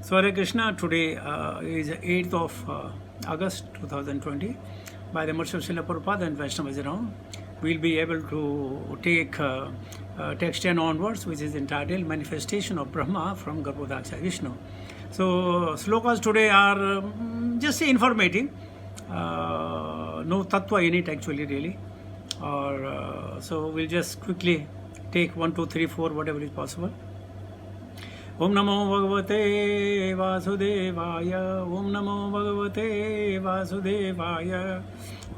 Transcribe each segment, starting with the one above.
So Hare Krishna, today is 8th of August 2020. By the mercy of Srila Prabhupada and Vaishnavas around, we'll be able to take text 10 onwards, which is entitled Manifestation of Brahma from Garbhodaksha Vishnu. So slokas today are just informative, no tattva in it actually really. Or so we'll just quickly take 1, 2, 3, 4, whatever is possible. Om Namo Bhagavate Vasudevaya. Om Namo Bhagavate Vasudevaya.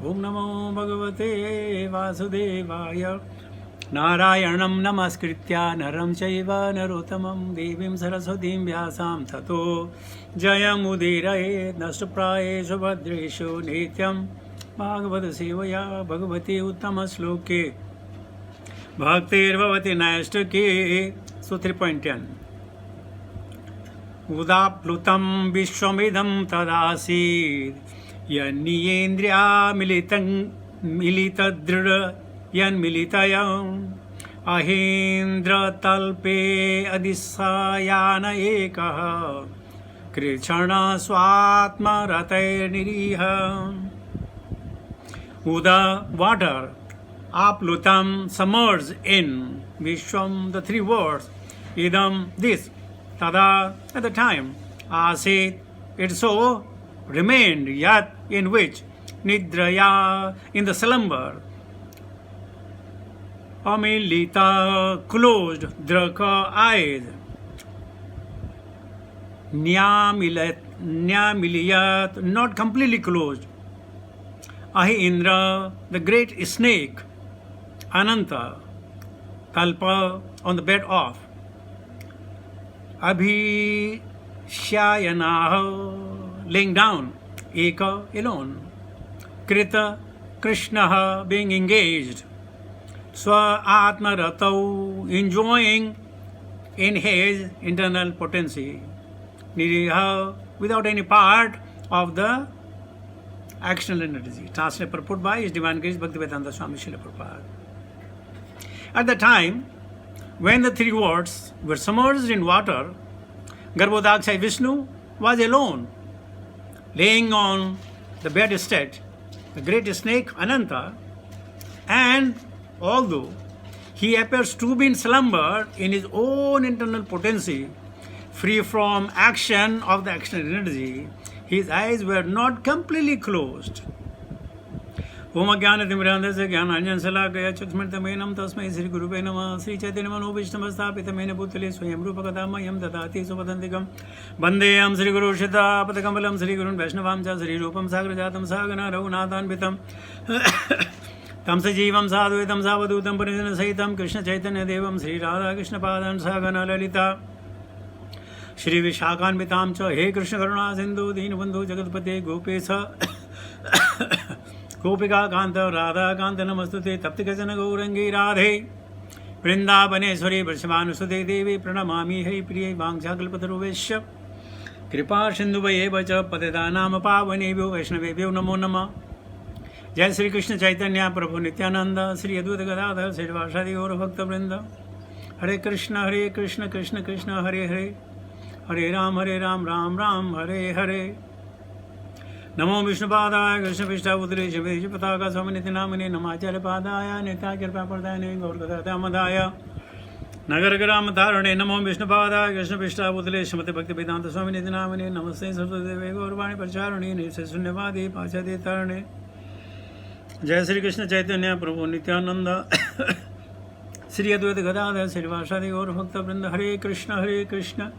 Om Namo Bhagavate Vasudevaya. Narayanam Namaskritya Naram Chaiva Narottamam Devim Saraswatim Vyasam Tato Jayamudiraye Nashtaprayeshu Bhadreshu Nityam Bhagavata Sevaya Bhagavati Uttama Sloke Bhaktir Bhavati Naistake. So 3.10 Udaplutam Vishwamidam Tadasid Yaniyendriya Militadrida Yan Militayam Ahindra Talpe Adisayana Ekaha Krichana Swatma Ratay Niriha. Uda, water, aplutam, submerged in, Vishwam, the three words, idam, this, tada, at the time, asit, it so remained, yat, in which, nidraya, in the slumber, amilita, closed, draka, eyes, nyamiliyat, not completely closed, Ahi Indra, the great snake, Ananta, Kalpa, on the bed of, Abhi Shayanaha, laying down, Eka, alone, Krita, Krishnaha, being engaged, Swa Atma Ratau, enjoying in his internal potency, Niriha, without any part of the actional energy. Translated purport by His Divine Grace Bhaktivedanta Swami Srila Prabhupada. At the time, when the three words were submerged in water, Garbhodaksha Vishnu was alone, laying on the bedstead, the great snake Ananta, and although he appears to be in slumber in his own internal potency, free from action of the actional energy, his eyes were not completely closed. Om Ajnana Timmirandhasya Jnananjana Salakaya Chakshmritameenam Tasmai Sri Guruve Namah Sri Chaitanya Manobhishtamasthapitamena Bhutale Swayam Rupakadamayam Dadati Supadantikam Bandeyam Sri Guru Shita Padakamalam Sri Gurun Vaishnavam Cha Sri Rupam Sagrajatam Sagana Raghunathanvitam Tam Sajivam Sadhuitam Savadutam Parijana Sahitam Krishna Chaitanya Devam Sri Radha Krishna Padan Sagana Lalita Shri Vishakhanvitam cha He Krishna Karuna Sindhu Deenabandhu Jagatpate Gopesa Gopika Kanta Radha Kanta Namastute Taptikajana Gaurangi Radhe Vrindavaneshwari Vrishabhanusute Devi Pranamami Hai Priye Vangchakalpataruveshya Kripa Sindhuvaye cha Patidanam Pavanebhyo Vaishnavebhyo Namo Namah. Jai Sri Krishna Chaitanya Prabhu Nityananda Sri Advaita Gadadhar Sri Vasadi Gaura Bhakta Vrinda. Hare Krishna Krishna Krishna Hare Hare Hare Ram, Ram Ram, Hare Hare. Namo Vishnupadaya, Krishna Vishtabhutale, Shivaji Pataka, Swaminiti Namane, Namacharya Padaya, Nitacharya Papardayane, Gaurkadamadaya. Nagaragaram Dharane, Namo Vishnupadaya, Krishna Vishtabhutale, Shrimati Bhaktivedanta Swaminiti Namane, Namaste Saraswati Gaurvani Pacharani, Nisunyavadi, Pachadi Tarane. Jai Sri Krishna Chaitanya, Prabhu Nityananda, Sri Advaita Gadadhar, Sri Vasadi Gaura Bhakta Vrinda, Hare Krishna,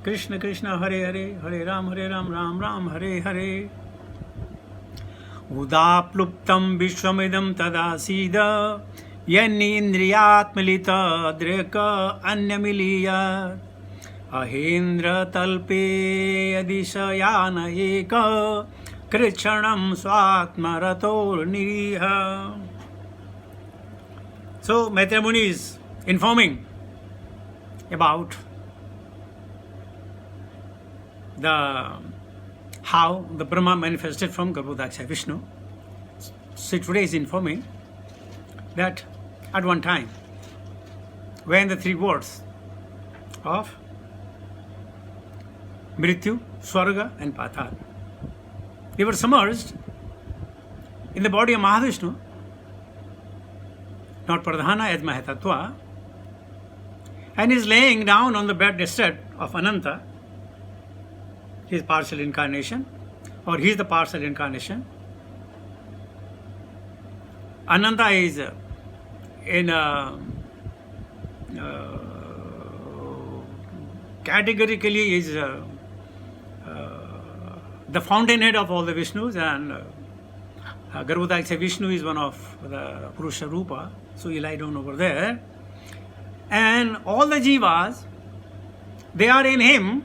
Krishna Krishna Hare Hare Hare Ram, Ram Ram, Hare Hare. Udapluptam Vishwamidam Tadasida Yanni Indriyatmilita Dreka Anyamiliya Ahindra Talpe Adishayana Eka Krichanam Swatma Rator Niriha. So Maitreya Muni is informing about how the Brahma manifested from Garbhodaksha Vishnu. So today is informing that at one time, when the three words of Mrityu, Swarga and Patal. They were submerged in the body of Mahavishnu, not Pradhana as Mahatattva, and is laying down on the bed instead of Ananta, his partial incarnation, or he is the partial incarnation. Ananta is in categorically is the fountainhead of all the Vishnus, and Garbhodakasha Vishnu is one of the Purusha Rupa, so he lie down over there. And all the jivas, they are in him,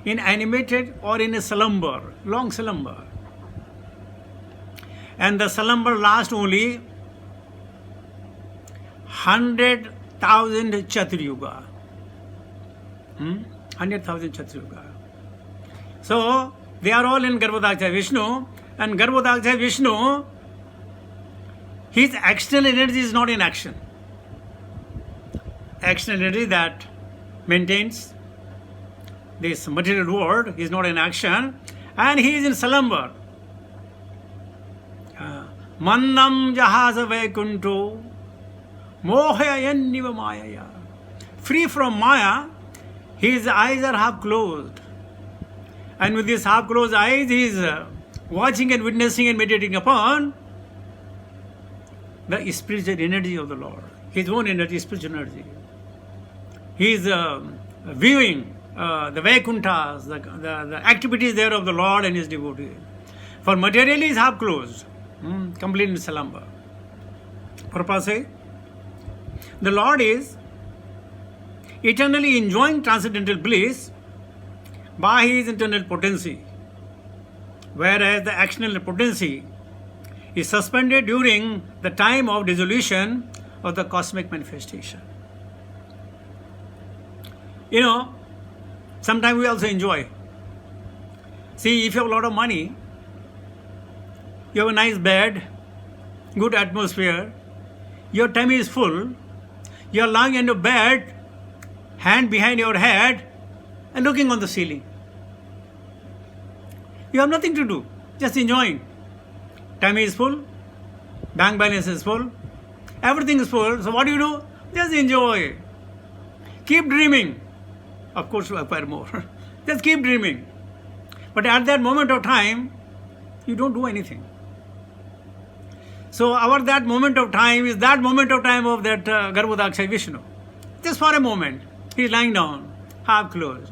in animated or in a slumber, long slumber. And the slumber lasts only 100,000 Chaturayuga. 100,000 Chaturayuga. So, they are all in Garbhodakasha Vishnu, and Garbhodakasha Vishnu, his external energy is not in action. External energy that maintains this material world is not in action, and he is in slumber. Mandam jahaza vaikunto mohayanniva mayaya. Free from Maya, his eyes are half closed. And with these half closed eyes, he is watching and witnessing and meditating upon the spiritual energy of the Lord. His own energy, spiritual energy. He is viewing the Vaikunthas, the activities there of the Lord and his devotees. For materially is half closed, complete in slumber. Prabhupada says, the Lord is eternally enjoying transcendental bliss by his internal potency, whereas the external potency is suspended during the time of dissolution of the cosmic manifestation. You know, sometimes we also enjoy. See, if you have a lot of money, you have a nice bed, good atmosphere, your tummy is full, you are lying in your bed, hand behind your head, and looking on the ceiling. You have nothing to do, just enjoying. Tummy is full, bank balance is full, everything is full. So what do? Just enjoy. Keep dreaming. Of course, you acquire more. Just keep dreaming. But at that moment of time, you don't do anything. So that moment of time is that moment of time of that Garbhodakasha Vishnu. Just for a moment, he is lying down, half closed,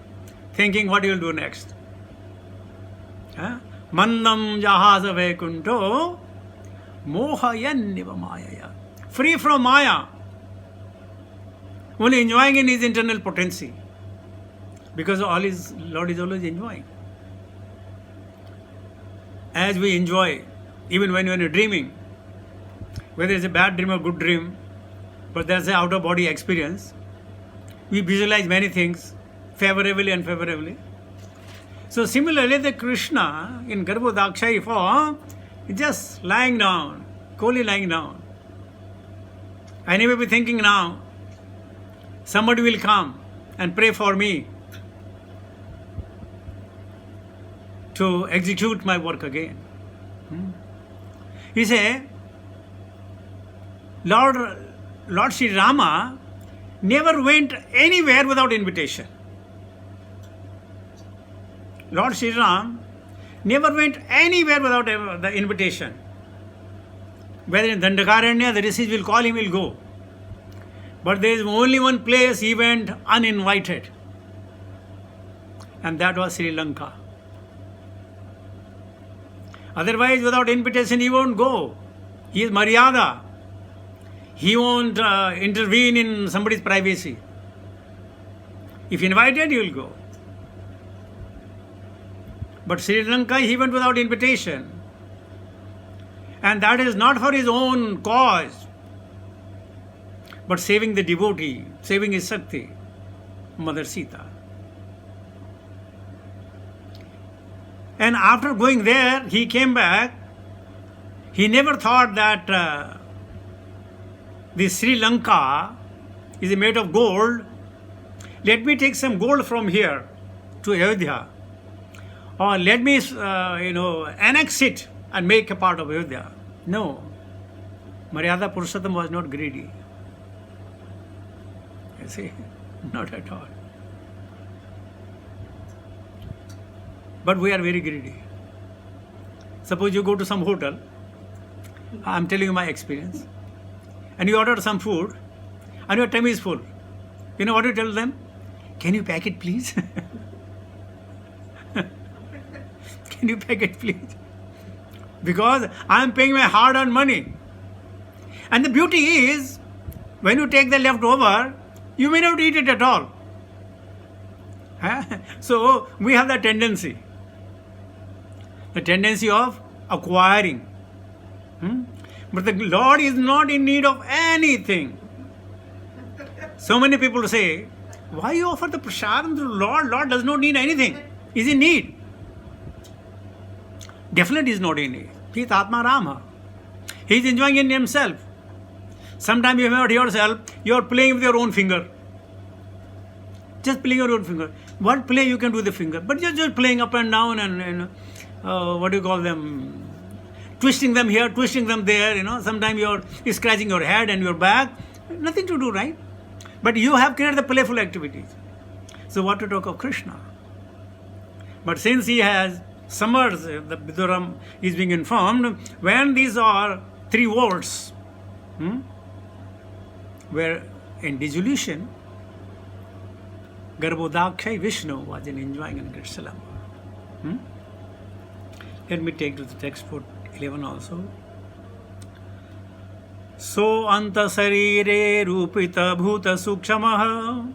thinking what he will do next. Mandam jahaza vaikunto mohayanniva mayaya. Free from Maya, only enjoying in his internal potency. Because all his Lord is always enjoying. As we enjoy, even when you are dreaming, whether it's a bad dream or good dream, but there's an out-of-body experience, we visualize many things, favorably and unfavorably. So similarly, the Krishna in Garbhodakasha form is just lying down, coolly lying down. I may be thinking now, somebody will come and pray for me to execute my work again. He said, Lord Sri Rama never went anywhere without invitation. Lord Sri Ram never went anywhere without the invitation. Whether in Dandakaranya, the rishis will call him, he will go. But there is only one place he went uninvited, and that was Sri Lanka. Otherwise, without invitation, he won't go. He is Maryada. He won't intervene in somebody's privacy. If invited, he will go. But Sri Lanka, he went without invitation. And that is not for his own cause, but saving the devotee, saving his Shakti, Mother Sita. And after going there, he came back. He never thought that this Sri Lanka is made of gold. Let me take some gold from here to Ayodhya, or let me, annex it and make a part of Ayodhya. No, Maryada Purushottam was not greedy. You see, not at all. But we are very greedy. Suppose you go to some hotel, I'm telling you my experience, and you order some food, and your tummy is full. You know what you tell them? Can you pack it, please? Can you pack it, please? Because I am paying my hard-earned money. And the beauty is, when you take the leftover, you may not eat it at all. So we have the tendency of acquiring. But the Lord is not in need of anything. So many people say, why you offer the prasadam to the Lord? Lord does not need anything. Is in need. Definitely is not in need. He is Atma Rama. He is enjoying in himself. Sometimes you have heard yourself, you are playing with your own finger. Just playing your own finger. What play you can do with the finger? But just playing up and down and what do you call them? Twisting them here, twisting them there. Sometimes you're scratching your head and your back. Nothing to do, right? But you have created the playful activities. So what to talk of Krishna? But since he has submerged, the Viduram is being informed, when these are 3 volts, where in dissolution, Garbhodakshay Vishnu was enjoying in great slumber. Let me take to the text for 11 also. So anta sarire rupita bhuta sukshamaha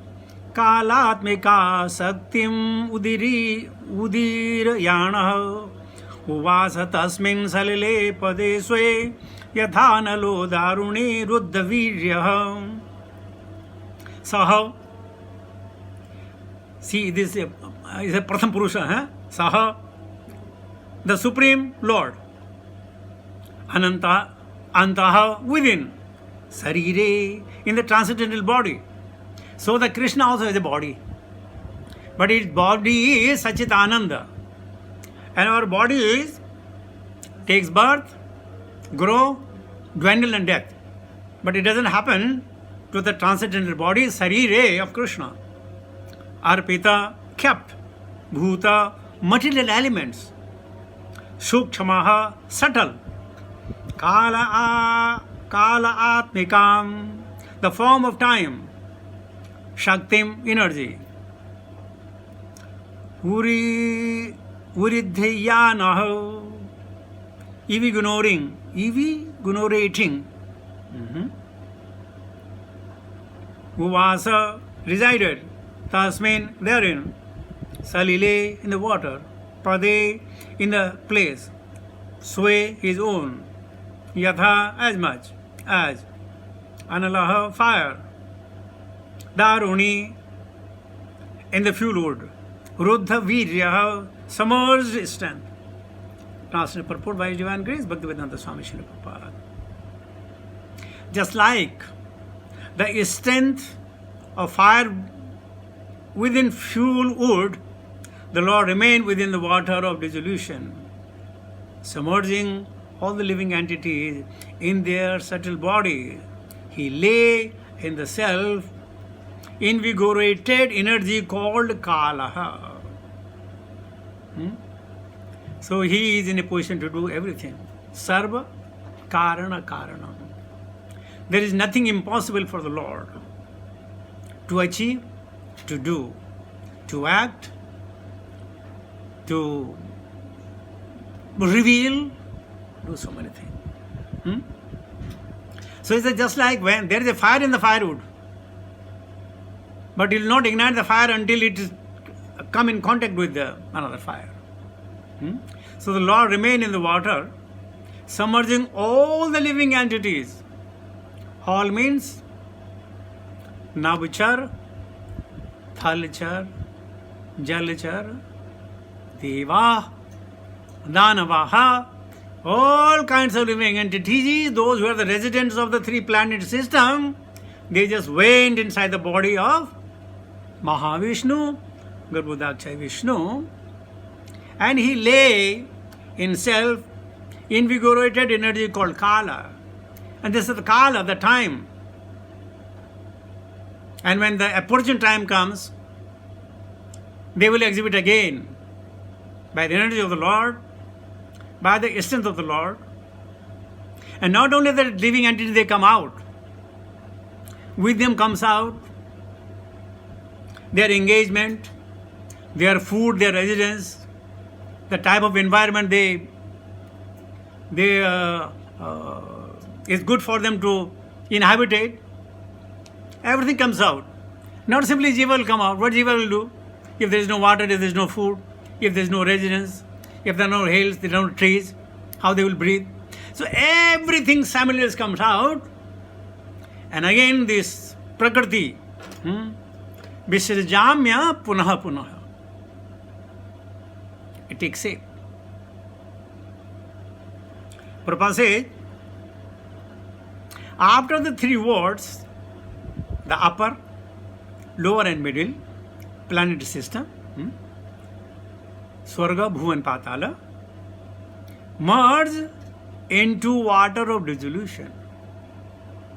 kalatmika saktim udirayanaha uvasa tasmin salile pade swe yathanalo darune ruddhaviryaha saha. See, this is a Pratham Purusha. Saha, the Supreme Lord. Ananta, Antaha, within. Sarire, in the transcendental body. So the Krishna also has a body. But its body is Sachitananda. And our body takes birth, grow, dwindle and death. But it doesn't happen to the transcendental body, Sarire of Krishna. Arpita, kept. Bhuta, material elements. Sukshamaha, subtle. Kala atmikam, the form of time. Shaktim, energy. Uridhyanaha, ignorating. Uvasa, resided. Tasmin, therein. Salile, in the water. Pade, in the place. Swe, his own. Yatha, as much as. Analaha, fire. Daruni, in the fuel wood. Ruddha Viryaha, submerged strength. Translated purport by His Divine Grace, Bhaktivedanta Swami Srila Prabhupada. Just like the strength of fire within fuel wood, the Lord remained within the water of dissolution, submerging all the living entities in their subtle body. He lay in the self invigorated energy called Kalaha. So he is in a position to do everything. Sarva Karana Karanam. There is nothing impossible for the Lord to achieve, to do, to act, to reveal, do so many things. So it's just like when there is a fire in the firewood, but it will not ignite the fire until it is come in contact with another fire. So the Lord remained in the water, submerging all the living entities. All means Navchar, Thalchar, Jalchar, Deva, Danavaha, all kinds of living entities, those who are the residents of the 3-planet system, they just went inside the body of Mahavishnu, Garbhodakshaya Vishnu, and he lay in self-invigorated energy called Kala. And this is the Kala, the time. And when the opportune time comes, they will exhibit again by the energy of the Lord, by the essence of the Lord. And not only the living entity, they come out. With them comes out their engagement, their food, their residence, the type of environment they is good for them to inhabit. Everything comes out. Not simply Jiva will come out. What Jiva will do? If there is no water, if there is no food, if there is no residence, if there are no hills, there are no trees, how they will breathe. So everything simultaneously comes out. And again this Prakriti, Visrajamya Punaha Punaha. It takes shape. Prabhupada says, after the three worlds, the upper, lower and middle planetary system, Swarga, Bhuvan, Patala, merge into water of dissolution.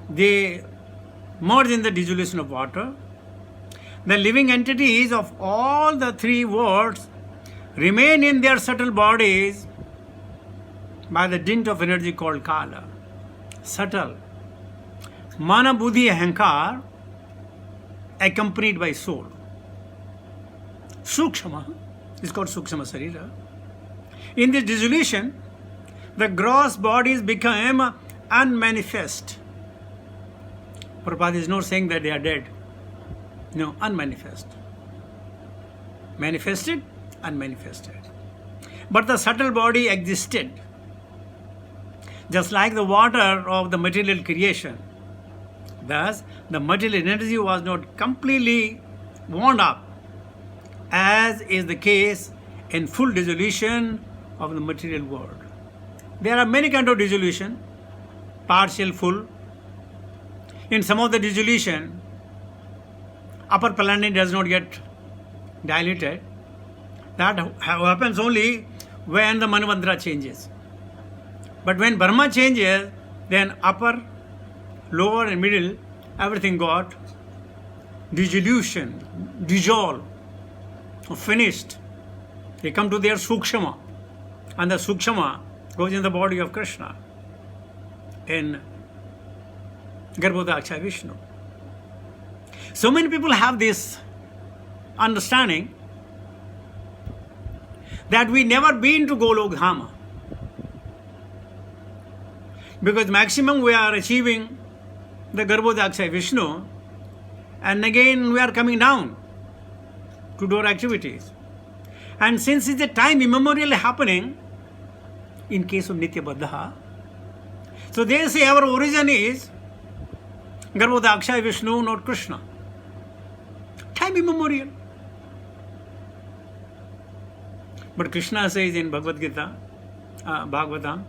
They merge in the dissolution of water. The living entities of all the three worlds remain in their subtle bodies by the dint of energy called Kala. Subtle. Mana, Buddhi, Ahankar, accompanied by soul. Sukshama is called Sukshama Sarira. In this dissolution, the gross bodies become unmanifest. Prabhupada is not saying that they are dead. No, unmanifest. Manifested, unmanifested. But the subtle body existed. Just like the water of the material creation. Thus, the material energy was not completely wound up, as is the case in full dissolution of the material world. There are many kinds of dissolution, partial, full. In some of the dissolution, upper planet does not get diluted. That happens only when the Manvantara changes. But when Brahma changes, then upper, lower and middle, everything got dissolution, dissolved, finished. They come to their Sukshama. And the Sukshama goes in the body of Krishna in Garbhodakshaya Vishnu. So many people have this understanding that we never been to Golok Dhama. Because maximum we are achieving the Garbhodakshaya Vishnu, and again we are coming down to do our activities. And since it's a time immemorially happening, in case of Nitya Baddha, so they say our origin is Garbhodakshaya Vishnu, not Krishna. Time immemorial. But Krishna says in Bhagavad Gita, Bhagavatam,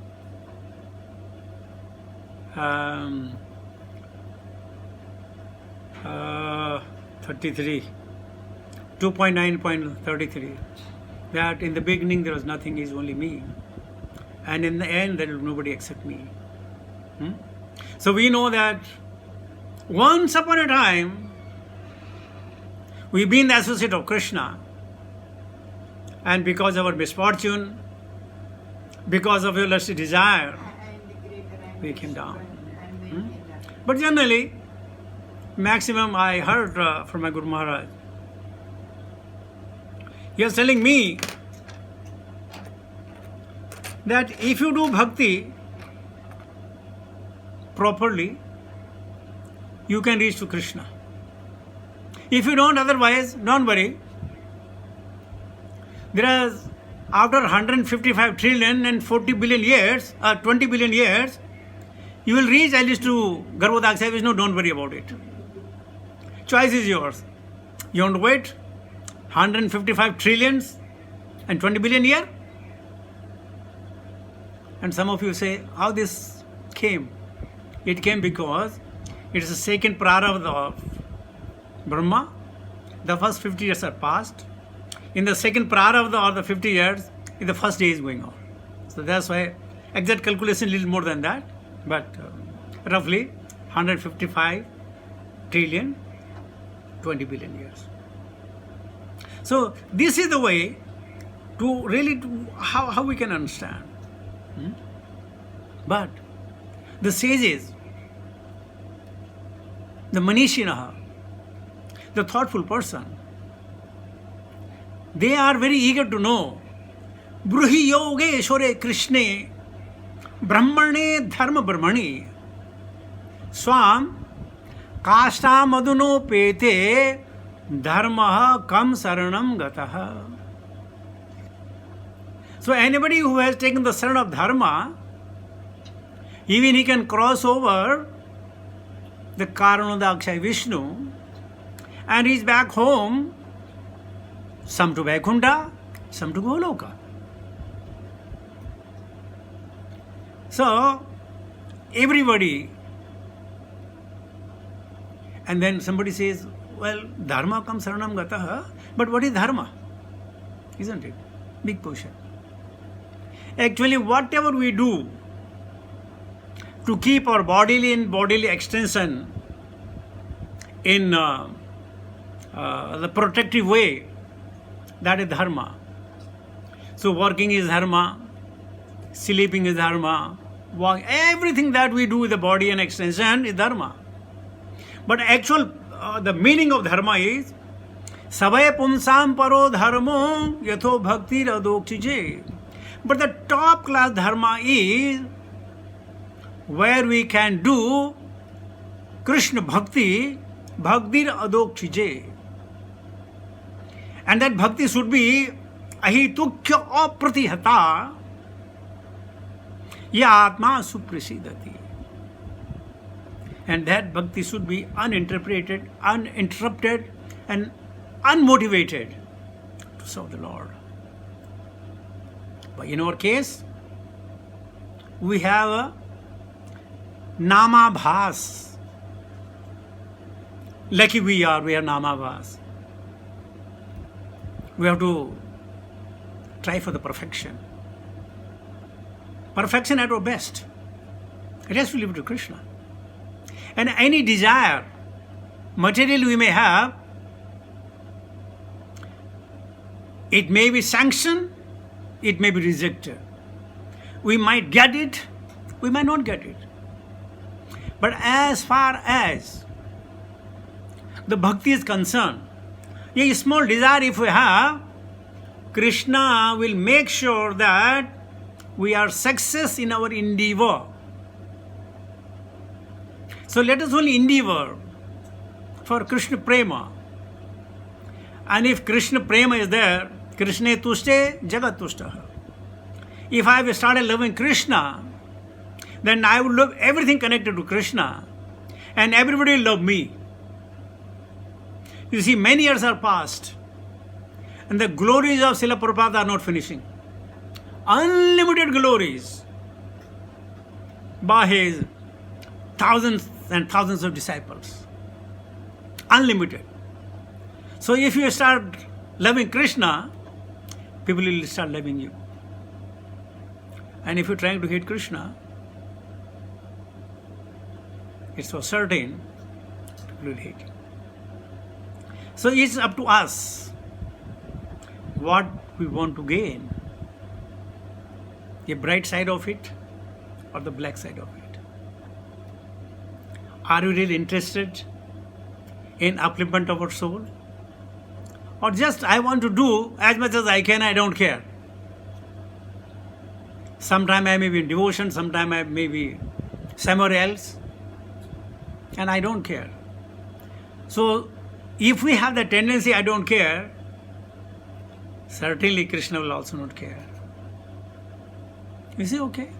33, 2.9.33, that in the beginning there was nothing, is only me. And in the end there will nobody except me. So we know that once upon a time we've been the associate of Krishna, and because of our misfortune, because of your lusty desire, we came down. But generally, maximum I heard from my Guru Maharaj, he was telling me that if you do bhakti properly, you can reach to Krishna. If you don't, otherwise, don't worry. There is, after 155 trillion and 40 billion years, 20 billion years, you will reach at least to Garbhodakshaya Vishnu. Don't worry about it. Choice is yours. You want to wait 155 trillions and 20 billion year? And some of you say, how this came? It came because it is the second prarabdha of Brahma. The first 50 years are past. in the second prarabdha or the 50 years, in the first day is going on. So that's why exact calculation little more than that, but roughly 155 trillion 20 billion years. So this is the way to really how we can understand. But the sages, the Manishinaha, the thoughtful person, they are very eager to know. Bruhi yogeshware Krishne brahmane dharma brahmani swam kashta maduno pete dharma kam saranam gataha. So anybody who has taken the saran of dharma, even he can cross over the Karanada Akshay Vishnu and he's back home, some to Vaikunta, some to Goloka. So everybody, and then somebody says, well, dharma kam saranam gataha, but what is dharma? Isn't it? Big question. Actually, whatever we do to keep our bodily and bodily extension in the protective way, that is dharma. So working is dharma, sleeping is dharma, everything that we do with the body and extension is dharma. But actual, the meaning of dharma is Savaya pumsam paro dharmo yatho bhakti radokchije. But the top class dharma is where we can do Krishna bhakti, bhaktir adokchije. And that bhakti should be ahitukya apratihata ya atma suprasidati. And that bhakti should be uninterpreted, uninterrupted, and unmotivated to serve the Lord. But in our case, we have a namabhas. Lucky we are namabhas. We have to try for the perfection. Perfection at our best. It has to live to Krishna. And any desire, material we may have, it may be sanctioned, it may be rejected. We might get it, we might not get it. But as far as the bhakti is concerned, a small desire if we have, Krishna will make sure that we are success in our endeavor. So let us only endeavor for Krishna Prema. And if Krishna Prema is there, Krishna tushte, Jagat tushtaha. If I have started loving Krishna, then I will love everything connected to Krishna and everybody will love me. You see, many years are passed and the glories of Srila Prabhupada are not finishing. Unlimited glories by his thousands and thousands of disciples. Unlimited. So if you start loving Krishna, people will start loving you. And if you're trying to hate Krishna, it's for certain people will hate you. So it's up to us what we want to gain. The bright side of it or the black side of it. Are you really interested in upliftment of our soul? Or just I want to do as much as I can, I don't care. Sometime I may be in devotion, sometime I may be somewhere else, and I don't care. So if we have the tendency, I don't care, certainly Krishna will also not care. You say, okay.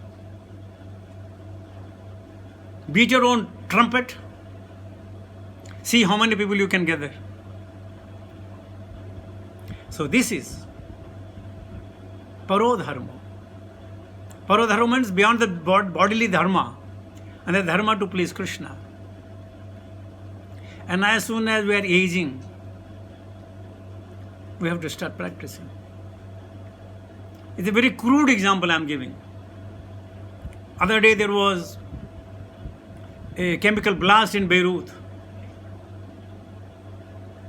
Beat your own trumpet. See how many people you can gather. So this is Parodharma. Parodharma means beyond the bodily dharma and the dharma to please Krishna. And as soon as we are aging, We have to start practicing. It's a very crude example I'm giving. Other day there was a chemical blast in Beirut.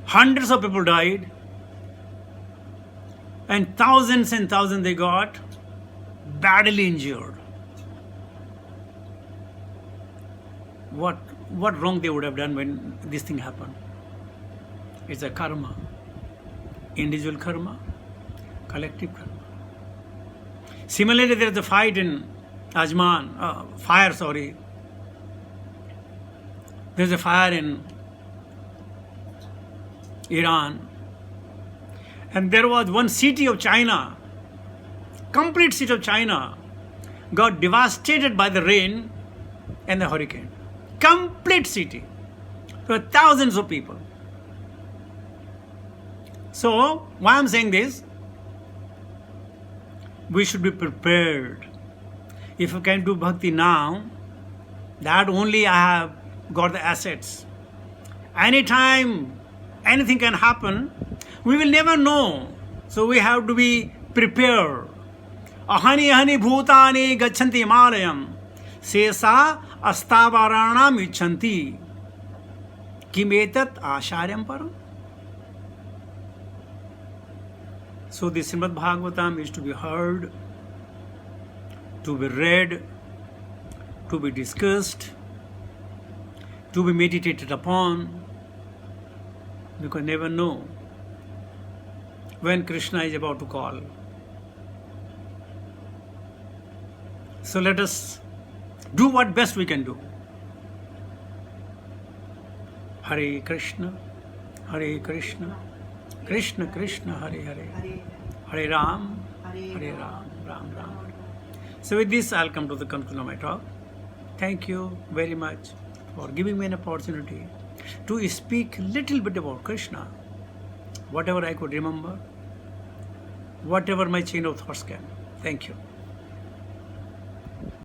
Hundreds of people died, and thousands they got badly injured. What wrong they would have done when this thing happened? It's a karma. Individual karma, collective karma. Similarly, there is a fight in fire. There's a fire in Iran. And there was one city of China, complete city of China, got devastated by the rain and the hurricane. Complete city. There were thousands of people. So, why I'm saying this? We should be prepared. If you can do bhakti now, that only I have got the assets. Anytime anything can happen, we will never know. So we have to be prepared. Ahani ahani bhutani gacchanti himalayam sesa astavaranam icchanti kimetat asharyam param. So the Srimad Bhagavatam is to be heard, to be read, to be discussed, to be meditated upon, because never know when Krishna is about to call. So let us do what best we can do. Hare Krishna, Krishna Krishna, Hare Hare, Hare Ram, Ram Ram. So with this, I'll come to the conclusion of my talk. Thank you very much for giving me an opportunity to speak little bit about Krishna, whatever I could remember, whatever my chain of thoughts can. Thank you.